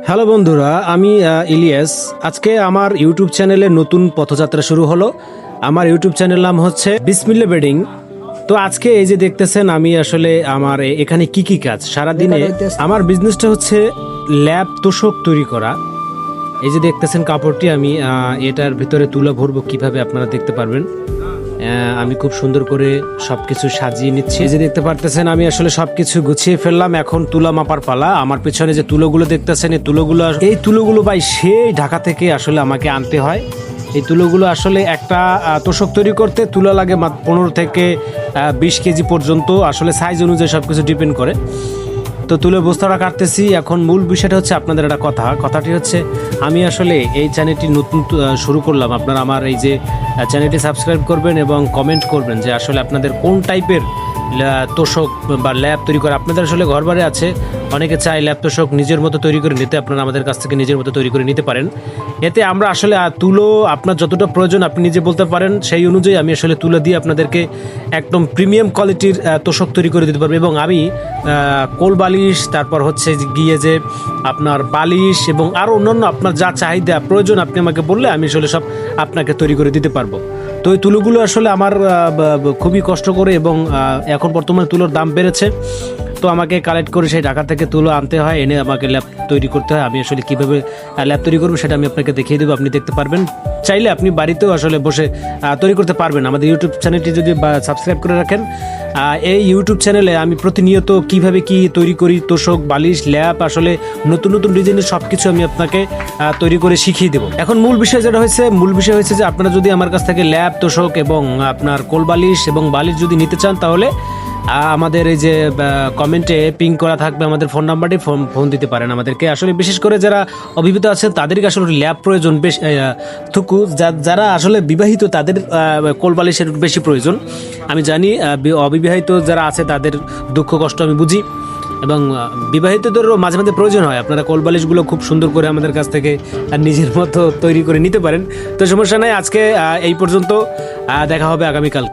Hello বন্ধুরা, আমি ইলিয়াস। আজকে আমার ইউটিউব চ্যানেলে নতুন পথযাত্রা শুরু হলো। আমার ইউটিউব চ্যানেল নাম হচ্ছে বিসমিল্লা বেডিং। তো আজকে এই যে দেখতেছেন, আমি আসলে আমার এখানে কি কি কাজ সারাদিনে। আমার বিজনেসটা হচ্ছে ল্যাব তোষক তৈরি করা। এই যে দেখতেছেন কাপড়টি, আমি এটার ভিতরে তুলা ভরবো কিভাবে আপনারা দেখতে পারবেন। আমি খুব সুন্দর করে সবকিছু সাজিয়ে নিচ্ছি। এই যে দেখতে পারতেছেন, আমি আসলে সবকিছু গুছিয়ে ফেললাম। এখন তুলা মাপার পালা। আমার পেছনে যে তুলোগুলো দেখতেছেন, এই তুলোগুলো ভাই সেই ঢাকা থেকে আসলে আমাকে আনতে হয়। এই তুলোগুলো আসলে একটা তোষক তৈরি করতে তুলা লাগে 15 থেকে 20 কেজি পর্যন্ত। আসলে সাইজ অনুযায়ী সবকিছু ডিপেন্ড করে। তো তুলে বস্তাটা কাটতেছি। এখন মূল বিষয়টা হচ্ছে আপনাদের একটা কথাটি হচ্ছে, আমি আসলে এই চ্যানেলটি নতুন শুরু করলাম। আপনারা আমার এই যে চ্যানেলটি সাবস্ক্রাইব করবেন এবং কমেন্ট করবেন যে আসলে আপনাদের কোন টাইপের তোষক বা ল্যাব তৈরি করা আপনাদের আসলে ঘরবারে আছে। অনেকে চায় ল্যাব তোষক নিজের মতো তৈরি করে নিতে, আপনারা আমাদের কাছ থেকে নিজের মতো তৈরি করে নিতে পারেন। এতে আমরা আসলে তুলো আপনার যতটা প্রয়োজন আপনি নিজে বলতে পারেন, সেই অনুযায়ী আমি আসলে তুলো দিয়ে আপনাদেরকে একদম প্রিমিয়াম কোয়ালিটির তোষক তৈরি করে দিতে পারবো। এবং আমি কোল বালিশ, তারপর হচ্ছে গিয়ে যে আপনার বালিশ এবং আরও অন্যান্য আপনার যা চাহিদা প্রয়োজন আপনি আমাকে বললে আমি আসলে সব আপনাকে তৈরি করে দিতে পারবো। তো এই তুলোগুলো আসলে আমার খুবই কষ্ট করে, এবং এখন বর্তমানে তুলোর দাম বেড়েছে। তো আমাকে কালেক্ট করে সেই ঢাকা থেকে তুলো আনতে হয়, এনে আমাকে ল্যাব তৈরি করতে হয়। আমি আসলে কীভাবে ল্যাব তৈরি করবো সেটা আমি আপনাকে দেখিয়ে দেবো, আপনি দেখতে পারবেন। চাইলে আপনি বাড়িতেও আসলে বসে তৈরি করতে পারবেন। আমাদের ইউটিউব চ্যানেলটি যদি সাবস্ক্রাইব করে রাখেন, এই ইউটিউব চ্যানেলে আমি প্রতিনিয়ত কিভাবে কি তৈরি করি তোষক, বালিশ, ল্যাব, আসলে নতুন নতুন ডিজাইনের সব কিছু আমি আপনাকে তৈরি করে শিখিয়ে দেবো। এখন মূল বিষয় হয়েছে যে আপনারা যদি আমার কাছ থেকে ল্যাব, তোষক এবং আপনার কোল বালিশ এবং বালিশ যদি নিতে চান, তাহলে আমাদের এই যে কমেন্টে পিং করা থাকবে আমাদের ফোন নাম্বারটি, ফোন দিতে পারেন আমাদেরকে। আসলে বিশেষ করে যারা অভিহিত আছেন তাদেরকে আসলে ল্যাব প্রয়োজন বেশ যারা আসলে বিবাহিত তাদের কোল বালিশের বেশি প্রয়োজন। আমি জানি অবিবাহিত যারা আছে তাদের দুঃখ কষ্ট আমি বুঝি, এবং বিবাহিতদেরও মাঝে মাঝে প্রয়োজন হয়। আপনারা কোল বালিশগুলো খুব সুন্দর করে আমাদের কাছ থেকে নিজের মতো তৈরি করে নিতে পারেন। তো সমস্যা নাই, আজকে এই পর্যন্ত, দেখা হবে আগামীকাল।